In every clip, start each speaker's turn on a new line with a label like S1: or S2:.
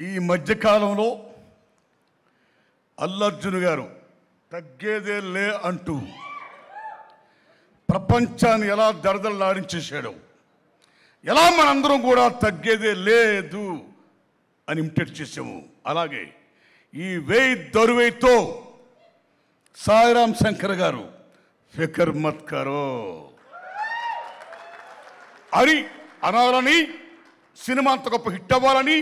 S1: ఈ మధ్యకాలంలో అల్లు అర్జున్ గారు తగ్గేదే లే అంటూ ప్రపంచాన్ని ఎలా దడదడలాడించేశాడు, ఎలా మనందరం కూడా తగ్గేదే లేదు అని ఇమిటేట్ చేసాము. అలాగే ఈ వేయి దరువేతో సాయిరామ్ శంకర్ గారు ఫికర్ మత్ కరో అని అనాలని, సినిమా అంత గొప్ప హిట్ అవ్వాలని,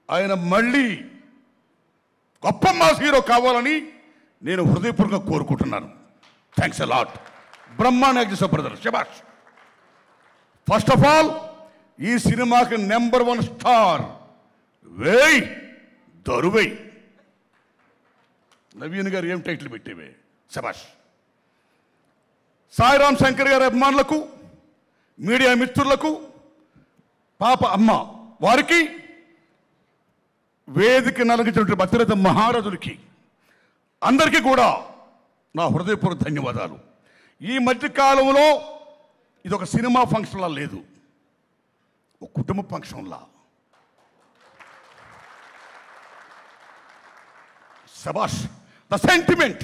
S1: ఆయన మళ్ళీ గొప్ప మాస్ హీరో కావాలని నేను హృదయపూర్వకంగా కోరుకుంటున్నాను. Thanks a lot. Brahmanda brother, శభాష్. ఫస్ట్ ఆఫ్ ఆల్ ఈ సినిమాకి నెంబర్ 1 స్టార్ వేయ్ దరువేయ్. నవీన్ గారు ఏం టైటిల్ పెట్టేవే, శభాష్. సాయిరామ్ శంకర్ గారి అభిమానులకు, మీడియా మిత్రులకు, పాప అమ్మ వారికి, వేదిక నలగించినటువంటి భద్రత మహారాజులకి అందరికీ కూడా నా హృదయపూర్వక ధన్యవాదాలు. ఈ మధ్యకాలంలో ఇది ఒక సినిమా ఫంక్షన్లా లేదు, ఒక కుటుంబ ఫంక్షన్లా. శభాష్. The sentiment,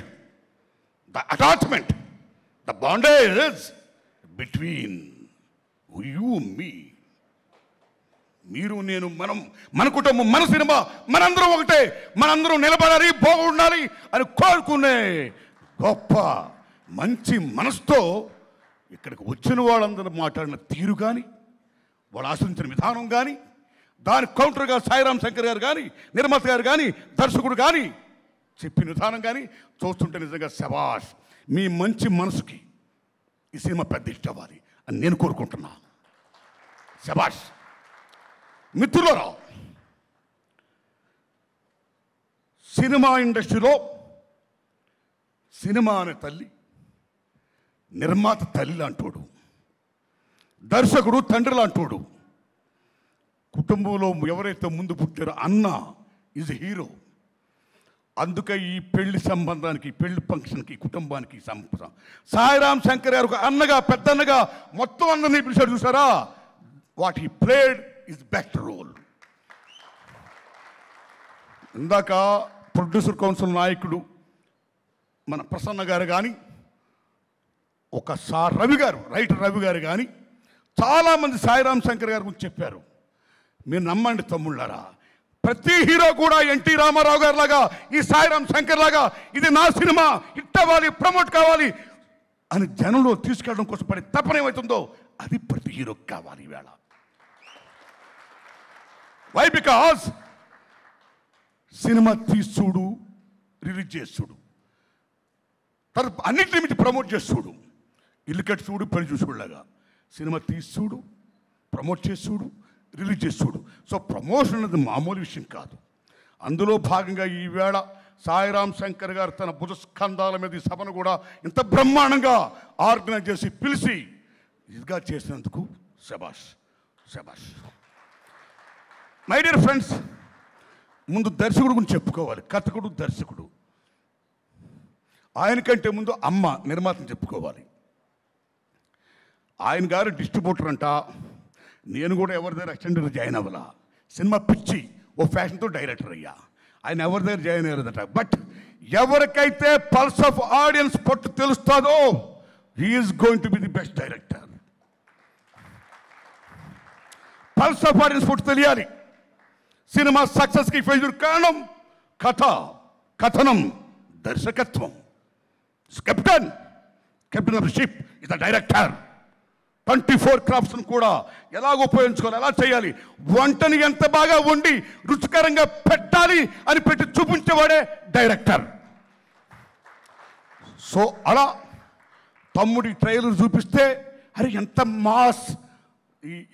S1: the attachment, the bondage between you me, మీరు నేను, మనం, మన కుటుంబం, మన సినిమా, మనందరం ఒకటే, మనందరం నిలబడాలి, బాగుండాలి అని కోరుకునే గొప్ప మంచి మనసుతో ఇక్కడికి వచ్చిన వాళ్ళందరూ మాట్లాడిన తీరు కానీ, వాళ్ళు ఆశించిన విధానం కానీ, దాని కౌంటర్గా సాయిరామ్ శంకర్ గారు కానీ, నిర్మాత గారు కానీ, దర్శకుడు కానీ చెప్పిన విధానం కానీ చూస్తుంటే నిజంగా శభాష్. మీ మంచి మనసుకి ఈ సినిమా పెద్ద హిట్ అవ్వాలి అని నేను కోరుకుంటున్నా. శభాష్. మిత్రులారా, సినిమా ఇండస్ట్రీలో సినిమా అనే తల్లి, నిర్మాత తల్లి లాంటోడు, దర్శకుడు తండ్రి లాంటోడు, కుటుంబంలో ఎవరైతే ముందు పుట్టారో అన్న ఈజ్ హీరో. అందుకే ఈ పెళ్లి సంబంధానికి, పెళ్లి ఫంక్షన్కి, కుటుంబానికి సాయిరామ్ శంకర్ గారు ఒక అన్నగా, పెద్దన్నగా మొత్తం అందరినీ పిలిచాడు. చూసారా, what he played is best role. ఇందాక ప్రొడ్యూసర్ కౌన్సిల్ నాయకుడు మన ప్రసన్న గారు కానీ, ఒక రవి గారు, రైటర్ రవి గారు కానీ చాలామంది సాయిరామ్ శంకర్ గారి గురించి చెప్పారు. మీరు నమ్మండి తమ్ముళ్ళారా, ప్రతి హీరో కూడా ఎన్టీ రామారావు గారి లాగా, ఈ సాయిరామ్ శంకర్ లాగా ఇది నా సినిమా, హిట్ అవ్వాలి, ప్రమోట్ కావాలి అని జనంలో తీసుకెళ్ళడం కోసం పడే తపన ఏమవుతుందో అది ప్రతి హీరోకి కావాలి ఈవేళ. వై? బికాజ్ సినిమా తీసుడు, రిలీజ్ చేసుడు, తర్వాత అన్నింటినీ మించి ప్రమోట్ చేసుడు, ఇల్లు కట్టి చూడు, పని చూసుడులాగా సినిమా తీసుడు, ప్రమోట్ చేసుడు, రిలీజ్ చేసుడు. సో ప్రమోషన్ అనేది మామూలు విషయం కాదు. అందులో భాగంగా ఈవేళ సాయిరామ్ శంకర్ గారు తన భుజస్కంధాల మీద ఈ సభను కూడా ఇంత బ్రహ్మాండంగా ఆర్గనైజ్ చేసి పిలిచి ఇదిగా చేసినందుకు శభాష్, శభాష్. మై డియర్ ఫ్రెండ్స్, ముందు దర్శకుడు గురించి చెప్పుకోవాలి. కథకుడు, దర్శకుడు. ఆయనకంటే ముందు అమ్మ నిర్మాతను చెప్పుకోవాలి. ఆయన గారు డిస్ట్రిబ్యూటర్ అంట. నేను కూడా ఎవరి దగ్గర అసిస్టెంట్ జాయిన్ అవ్వాలా, సినిమా పిచ్చి ఓ ఫ్యాషన్తో డైరెక్టర్ అయ్యా. ఆయన ఎవరి దగ్గర జాయిన్ అయ్యారదట. బట్ ఎవరికైతే పల్స్ ఆఫ్ ఆడియన్స్ పట్టు తెలుస్తుందో he's going to be the best director. Pulse of audience పట్టు తెలియాలి. సినిమా సక్సెస్కి ఫెయిల్యూర్ కారణం కథ, కథనం, దర్శకత్వం. Captain of the ship is the director. 24 క్రాఫ్ట్స్ను కూడా ఎలాగ ఉపయోగించుకోవాలి, ఎలా చేయాలి, వంటని ఎంత బాగా వండి రుచికరంగా పెట్టాలి అని పెట్టి చూపించేవాడే డైరెక్టర్. సో అలా తమ్ముడి ట్రైలర్ చూపిస్తే అరే ఎంత మాస్,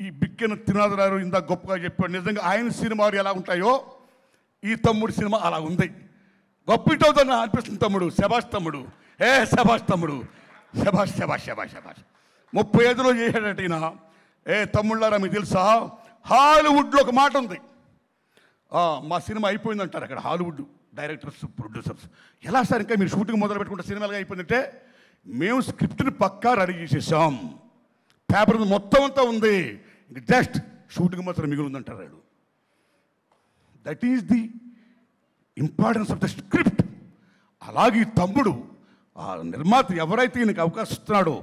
S1: ఈ బిగ్గన తినాదరారు ఇందాక గొప్పగా చెప్పాడు. నిజంగా ఆయన సినిమాలు ఎలా ఉంటాయో ఈ తమ్ముడి సినిమా అలా ఉంది. గొప్ప హిట్ అవుతుందని అనిపిస్తుంది తమ్ముడు. శభాష్ తమ్ముడు, శభాష్ తమ్ముడు, శభాష్, శభాష్, శభాష్, శభాష్. 35లో చేశాడట ఈయన. తమ్ముళ్ళారా, మీకు తెలుసా, హాలీవుడ్లో ఒక మాట ఉంది, మా సినిమా అయిపోయిందంటారు అక్కడ హాలీవుడ్ డైరెక్టర్స్, ప్రొడ్యూసర్స్. ఎలా సార్ ఇంకా మీరు షూటింగ్ మొదలు పెట్టుకుంటే సినిమాలుగా అయిపోయిందంటే, మేము స్క్రిప్ట్ని పక్కా రెడీ చేసేసాం, పేపర్ మొత్తం అంతా ఉంది, జస్ట్ షూటింగ్ మాత్రం మిగిలిందంటారు. That is the importance of the script. అలాగే తమ్ముడు ఆ నిర్మాత ఎవరైతే ఈయనకి అవకాశం ఇస్తున్నాడో,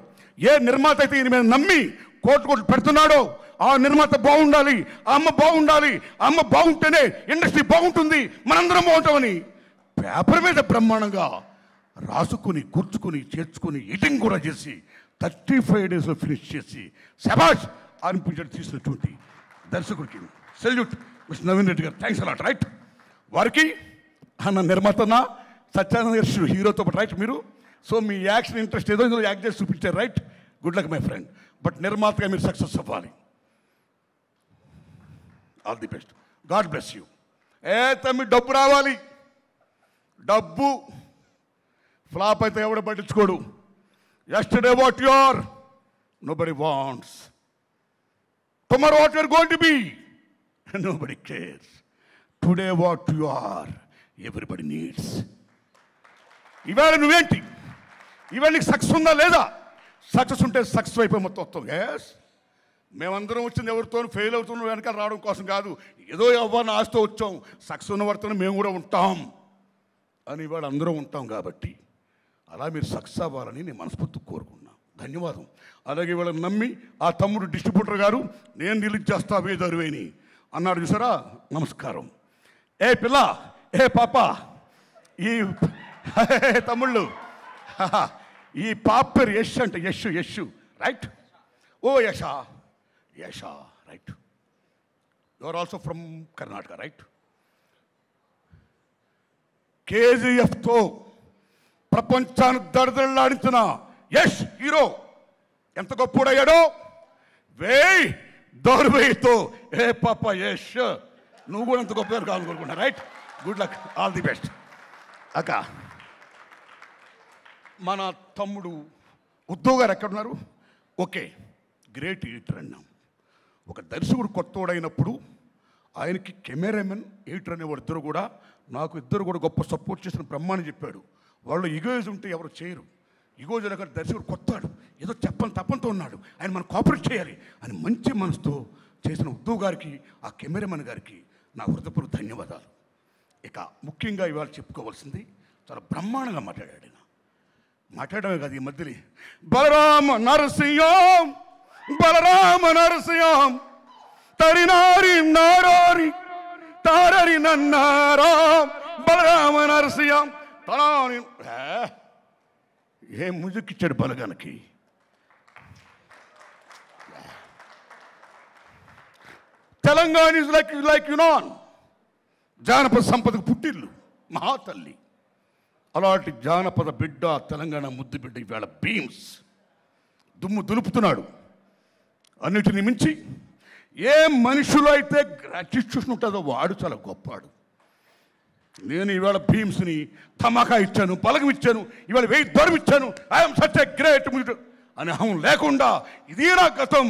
S1: ఏ నిర్మాత అయితే ఈయన మీద నమ్మి కోట్లు పెడుతున్నాడో, ఆ నిర్మాత బాగుండాలి, ఆ అమ్మ బాగుండాలి, ఆ అమ్మ బాగుంటేనే ఇండస్ట్రీ బాగుంటుంది, మనందరం బాగుంటామని పేపర్ మీద బ్రహ్మాండంగా రాసుకుని కూర్చుకుని చేర్చుకుని ఎడిటింగ్ కూడా చేసి 35 డేస్లో ఫినిష్ చేసి శభాష్ అనిపించడం తీసినటువంటి దర్శకుడికి సెల్యూట్ మిస్టర్ నవీన్ రెడ్డి గారు. Thanks a lot. రైట్, వారికి అన్న నిర్మాతన్న సత్యానంద గారు హీరోతో పాటు రైట్ మీరు. సో మీ యాక్షన్ ఇంట్రెస్ట్ ఏదో ఇందులో యాక్ట్ చేసి చూపించారు. Right, good luck my friend. But నిర్మాతగా మీరు సక్సెస్ అవ్వాలి. All the best. God bless you. తమ్మి డబ్బు రావాలి. డబ్బు ఫ్లాప్ అయితే ఎవడ పట్టించుకోడు. Yesterday what you are, nobody wants. Tomorrow what you are going to be, nobody cares. Today what you are, everybody needs. ఇవాళ నువ్వేంటి? ఇవాళ నీకు సక్సెస్ ఉందా లేదా? సక్సెస్ ఉంటే సక్సెస్ అయిపోయి మొత్తం వస్తాం. ఎస్, మేమందరం వచ్చింది ఎవరితో ఫెయిల్ అవుతున్నాం వెనకాల రావడం కోసం కాదు. ఏదో ఎవరిని ఆశతో వచ్చాం. సక్సెస్ ఉన్న వారితో మేము కూడా ఉంటాం అని ఇవాళ అందరం ఉంటాం. కాబట్టి అలా మీరు సక్సెస్ అవ్వాలని నేను మనస్ఫూర్తి కోరుకున్నాను. ధన్యవాదం. అలాగే వీళ్ళని నమ్మి ఆ తమ్ముడు డిస్ట్రిబ్యూటర్ గారు నేను రిలీజ్ చేస్తా వేదరువేని అన్నాడు చూసారా. నమస్కారం. ఏ పిల్ల, ఏ పాప, ఈ తమ్ముళ్ళు, ఈ పాప పేరు యశ్ అంటే యశ్ రైట్. ఓ యశా, right. You are also from Karnataka right. కేజీఎఫ్తో ప్రపంచాన్ని దడదడలాడించిన యశ్ హీరో ఎంత గొప్పడయ్యాడో. వేయ్ దౌర్వేయితో ఏ పాప యశ్, నువ్వు కూడా ఎంత గొప్ప కావాలనుకుంటున్నా. Right, good luck, all the best. అక్క మన తమ్ముడు ఉద్ధవ్ గారు ఎక్కడున్నారు? ఓకే, గ్రేట్ ఎడిటర్ అన్నాం. ఒక దర్శకుడు కొత్తోడైనప్పుడు ఆయనకి కెమెరామెన్ ఎడిటర్ అనేవాడు ఇద్దరు కూడా గొప్ప సపోర్ట్ చేసిన బ్రహ్మాన్ని చెప్పాడు. వాళ్ళు ఈగోయిజ్ ఉంటే ఎవరు చేయరు. ఈగోజ్ దగ్గర దర్శకుడు కొత్తాడు, ఏదో తప్పంతో ఉన్నాడు, ఆయన మనం కోఆపరేట్ చేయాలి అని మంచి మనసుతో చేసిన ఉద్ధవ్ గారికి, ఆ కెమెరామెన్ గారికి నా హృదయపూర్వక ధన్యవాదాలు. ఇక ముఖ్యంగా ఇవాళ చెప్పుకోవాల్సింది, చాలా బ్రహ్మాండంగా మాట్లాడాడు ఆయన. మాట్లాడమే కాదు, ఈ మధ్యలో బలరామ నరసింహం తరినారి నారారి తారరి నన్నారా బలరామ నరసింహం తనాని. ఏ మ్యూజిక్ ఇచ్చాడు బలగానికి. తెలంగాణ ఇస్ లైక్ యునాన్, జానపద సంపదకు పుట్టిల్లు, మహాతల్లి. అలాంటి జానపద బిడ్డ, తెలంగాణ ముద్దు బిడ్డ ఇవాళ భీమ్స్ దుమ్ము దులుపుతున్నాడు. అన్నిటిని మించి ఏ మనుషులు అయితే గ్రాటిట్యూషన్ ఉంటుందో వాడు చాలా గొప్పవాడు. నేను ఇవాళ భీమ్స్ని ధమాకా ఇచ్చాను, బలగం ఇచ్చాను, ఇవాళ 1000 దొరం ఇచ్చాను, ఐఎమ్ సచ్ ఎ గ్రేట్ అని అహం లేకుండా ఇదే నా గతం.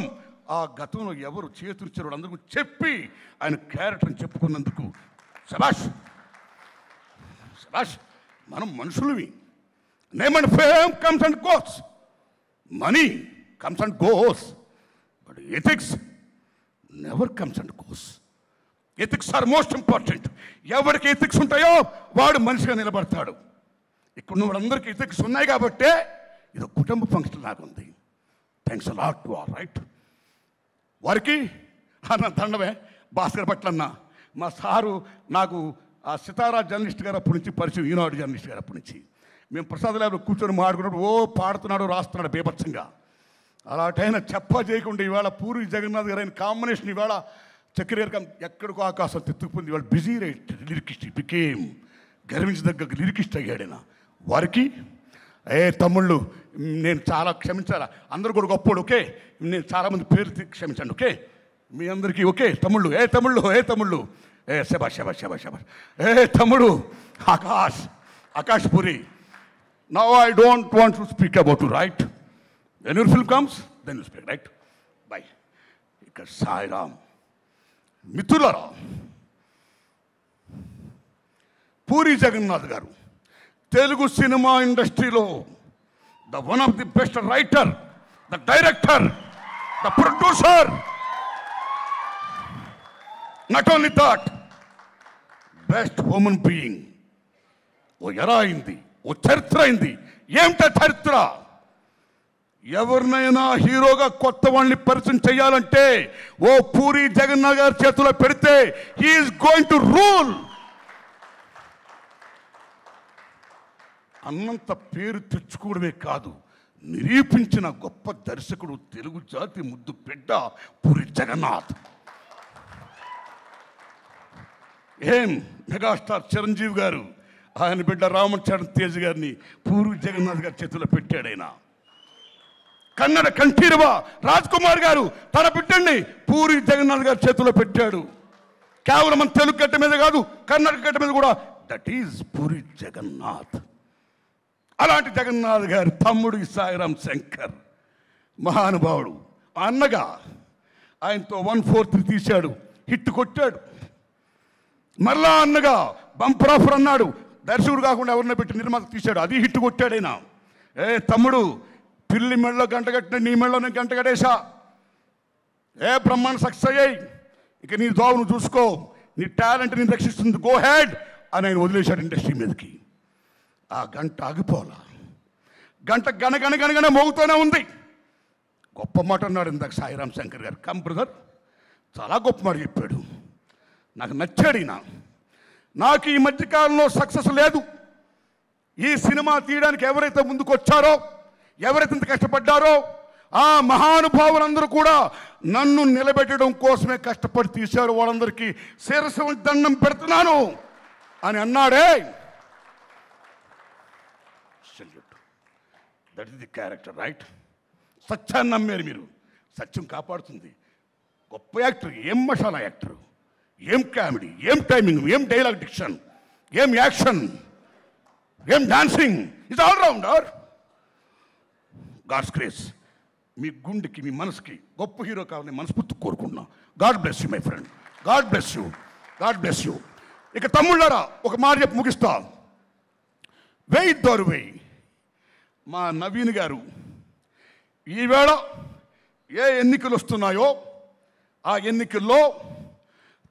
S1: ఆ గతంలో ఎవరు చేతులిచ్చారు వాళ్ళందరూ చెప్పి ఆయన క్యారెక్టర్ని చెప్పుకున్నందుకు శభాష్. మనం మనుషులవి. Name and fame comes and goes, money comes and goes, but ethics never comes and goes. Ethics are most important. ఎవరికి ఎథిక్స్ ఉంటాయో వాడు మనిషిగా నిలబడతాడు. ఇక్కడ ఉన్న వాళ్ళందరికీ ఎథిక్స్ ఉన్నాయి కాబట్టే ఇది కుటుంబ ఫంక్షన్ లాగా ఉంది. Thanks a lot to all right. వారికి అన్న దండమే. భాస్కర్ భట్ల అన్న మా సారు నాకు ఆ సితారా జర్నలిస్ట్ గారు అప్పటి నుంచి పరిచయం, ఈనాడు జర్నలిస్ట్ గారు అప్పటి నుంచి. మేము ప్రసాద్ ల్యాబ్లో కూర్చొని మాట్లాడుకున్నప్పుడు పాడుతున్నాడు, రాస్తున్నాడు బేభత్సంగా. అలాంటైనా చేయకుండా ఇవాళ పూరి జగన్నాథ్ గారు అయిన కాంబినేషన్ ఇవాళ చక్కెర ఎక్కడికో ఆకాశం తెత్తుకుపోయింది. ఇవాళ బిజీ లిరికిస్ట్ బికేమ్ గర్వించదగ్గ లిరికిస్ట్ అయ్యాడైనా. వారికి తమ్ముళ్ళు నేను చాలా క్షమించాలా, అందరూ కూడా గొప్పోడు. ఓకే, నేను చాలామంది పేరు క్షమించండి. ఓకే, మీ అందరికీ ఓకే. తమ్ముళ్ళు తమ్ముళ్ళు శబాష్. తమ్ముడు Akash Puri. Now I don't want to speak about you right. When your film comes then you speak right. Bye. ఇక్కడ సాయిరామ్ మిత్రులారా, పూరి జగన్నాథ్ గారు తెలుగు సినిమా ఇండస్ట్రీలో the one of the best writer, the director, the producer. Not only that, best human being. ఓ era అయింది, ఓ చరిత్ర అయింది. ఏమిటా చరిత్ర? ఎవరినైనా హీరోగా కొత్త వాళ్ళని పరిచయం చేయాలంటే ఓ పూరి జగన్నాథ్ గారి చేతిలో పెడితే హీఈస్ గోయింగ్ టు రూల్. అన్నంత పేరు తెచ్చుకోవడమే కాదు, నిరూపించిన గొప్ప దర్శకుడు, తెలుగు జాతి ముద్దు బిడ్డ పూరి జగన్నాథ్. ఏం మెగాస్టార్ చిరంజీవి గారు ఆయన బిడ్డ రామచరణ్ తేజ్ గారిని పూరి జగన్నాథ్ గారి చేతిలో పెట్టాడు. ఆయన కన్నడ కంఠీరవ రాజ్ కుమార్ గారు తన బిడ్డని పూరి జగన్నాథ్ గారి చేతిలో పెట్టాడు. కేవలం మన తెలుగు గడ్డ మీద కాదు, కర్ణాటక గడ్డ మీద కూడా. That is Puri Jagannadh. అలాంటి జగన్నాథ్ గారి తమ్ముడు సాయిరాం శంకర్ మహానుభావుడు. అన్నగా ఆయనతో 143 తీశాడు, హిట్ కొట్టాడు. మరలా అన్నగా బంపర్ ఆఫర్ అన్నాడు, దర్శకుడు కాకుండా ఎవరిని పెట్టి నిర్మాత తీశాడు, అది హిట్ కొట్టాడు. ఆయన తమ్ముడు పిల్లి మెడలో గంట కట్టిన నీ మెడలో నేను గంట కట్టేశా, బ్రహ్మాండ సక్సెస్ అయ్యాయి, ఇక నీ జాబ్ నువ్వు చూసుకో, నీ టాలెంట్ నేను రక్షిస్తుంది, గో హెడ్ అని ఆయన వదిలేశాడు ఇండస్ట్రీ మీదకి. ఆ గంట ఆగిపోలా, గంట గనగనగనగన మోగుతూనే ఉంది. గొప్ప మాట అన్నాడు ఇందాక సాయిరాం శంకర్ గారు. కమ్ బ్రదర్, చాలా గొప్ప మాట చెప్పాడు, నాకు నచ్చాడు ఈయన. నాకు ఈ మధ్యకాలంలో సక్సెస్ లేదు. ఈ సినిమా తీయడానికి ఎవరైతే ముందుకు వచ్చారో, ఎవరైతే ఇంత కష్టపడ్డారో ఆ మహానుభావులందరూ కూడా నన్ను నిలబెట్టడం కోసమే కష్టపడి తీశారు. వాళ్ళందరికీ శిరస్సు దండం పెడుతున్నాను అని అన్నాడే. That is the character, right? సత్యాన్ని నమ్మారు మీరు, సత్యం కాపాడుతుంది. గొప్ప యాక్టర్, ఏం మసాలా యాక్టర్, ఏం కామెడీ, ఏం టైమింగ్, ఏం డైలాగ్ డిక్షన్, ఏం యాక్షన్, ఏం dancing, it's all rounder. God's grace. మీ గుండెకి, మీ మనసుకి గొప్ప హీరో కావాలని మనస్ఫూర్తి కోరుకుంటున్నా. God bless you my friend, God bless you, God bless you. ఇక తమ్ముళ్ళారా ఒక మాట చెప్పి ముగిస్తా. వెయ్యి దోరు వెయ్యి. మా నవీన్ గారు ఈవేళ ఏ ఎన్నికలు వస్తున్నాయో ఆ ఎన్నికల్లో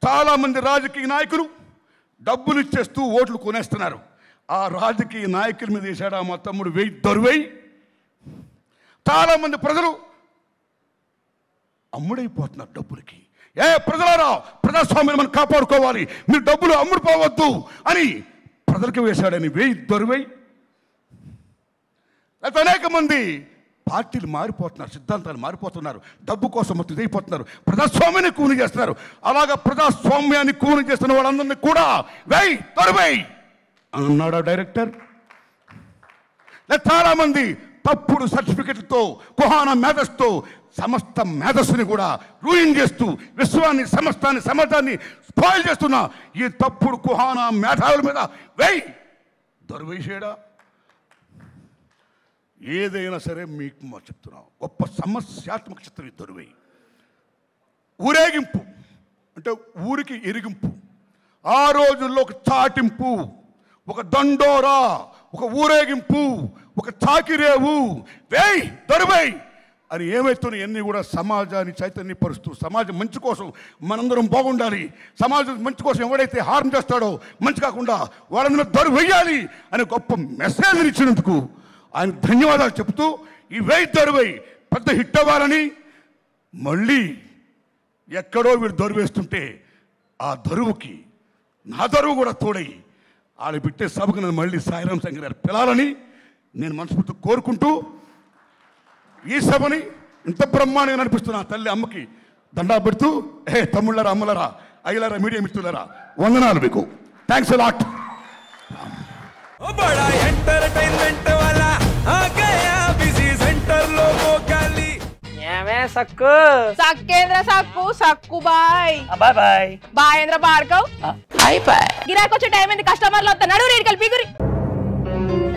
S1: చాలామంది రాజకీయ నాయకులు డబ్బులు ఇచ్చేస్తూ ఓట్లు కొనేస్తున్నారు. ఆ రాజకీయ నాయకుల మీద వేశాడు మా తమ్ముడు వెయ్యి దొరువై. చాలామంది ప్రజలు అమ్ముడైపోతున్నారు డబ్బులకి. ప్రజలారా, ప్రజాస్వామ్యాన్ని మనం కాపాడుకోవాలి, మీరు డబ్బులు అమ్ముడుపోవద్దు అని ప్రజలకు వేశాడని వెయ్యి దొరువై. అయితే అనేక మంది పార్టీలు మారిపోతున్నారు, సిద్ధాంతాలు మారిపోతున్నారు, డబ్బు కోసం మొత్తం ఇదైపోతున్నారు, ప్రజాస్వామ్యాన్ని కూని చేస్తున్నారు. అలాగా ప్రజాస్వామ్యాన్ని కూని చేస్తున్న వాళ్ళందరినీ కూడా వెయ్యి దొరువై అన్నాడు డైరెక్టర్. చాలామంది తప్పుడు సర్టిఫికెట్లతో, కుహానా మేధస్తో సమస్త మేధస్సుని కూడా రూయిన్ చేస్తూ విశ్వాన్ని, సమస్తాన్ని, సమాజాన్ని స్పాయిల్ చేస్తున్న ఈ తప్పుడు కుహానా మేధావుల మీద వెయ్యి దొరవేసేడా. ఏదైనా సరే మీకు చెప్తున్నాం, గొప్ప సమస్యాత్మక చిత్రం ఈ దొరువై. ఊరేగింపు అంటే ఊరికి ఎరిగింపు. ఆ రోజుల్లో ఒక చాటింపు, ఒక దండోరా, ఒక ఊరేగింపు, ఒక చాకిరేవు, వేయ్ దొరువై అని ఏమవుతున్నాయి అన్నీ కూడా సమాజాన్ని చైతన్యపరుస్తూ, సమాజం మంచి కోసం మనందరం బాగుండాలి, సమాజం మంచి కోసం ఎవడైతే హార్మ్ చేస్తాడో మంచి కాకుండా వాళ్ళందరూ దొరువేయాలి అనే గొప్ప మెసేజ్ ఇచ్చినందుకు ఆయన ధన్యవాదాలు చెప్తూ ఈ వెయ్యి దొరువై పెద్ద హిట్ అవ్వాలని, మళ్ళీ ఎక్కడో వీడు దొరువేస్తుంటే ఆ దొరువుకి నా దొరువు కూడా తోడయి వాళ్ళు పెట్టే సభకు నన్ను మళ్ళీ సాయిరాం శంకర్ గారు పిలాలని నేను మనస్ఫూర్తి కోరుకుంటూ ఈ సభని ఇంత బ్రహ్మాండంగా నడిపిస్తున్నా తల్లి అమ్మకి దండా పెడుతూ, తమ్ముళ్ళరా, అమ్మలరా, అయ్యలారా, మీడియా మిత్రులరా, వందనాలు మీకు. Thanks a lot.
S2: సక్కు
S3: సక్కేంద్ర సక్కు సక్కు బాయ్
S2: బాయ్ బాయ్
S3: బాయేంద్ర భార్గవ్
S2: బాయ్ బాయ్.
S3: గిరాకి వచ్చే టైం ఏంది, కస్టమర్లు వస్తున్నాడు, రేటు కలిపి గురి.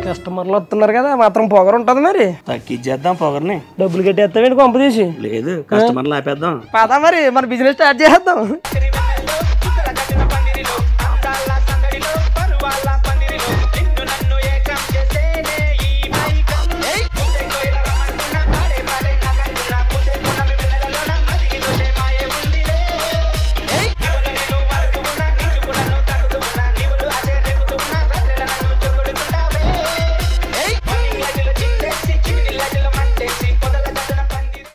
S2: కస్టమర్లు వస్తున్నారు కదా, మాత్రం పొగరు ఉంటది మరి.
S4: తగ్గించేద్దాం పొగర్ని.
S2: డబ్బులు కట్టేస్తామేంటి కొంప తీసి?
S4: లేదు, కస్టమర్లు ఆపేద్దాం.
S2: పదా మరి మన బిజినెస్ స్టార్ట్ చేద్దాం.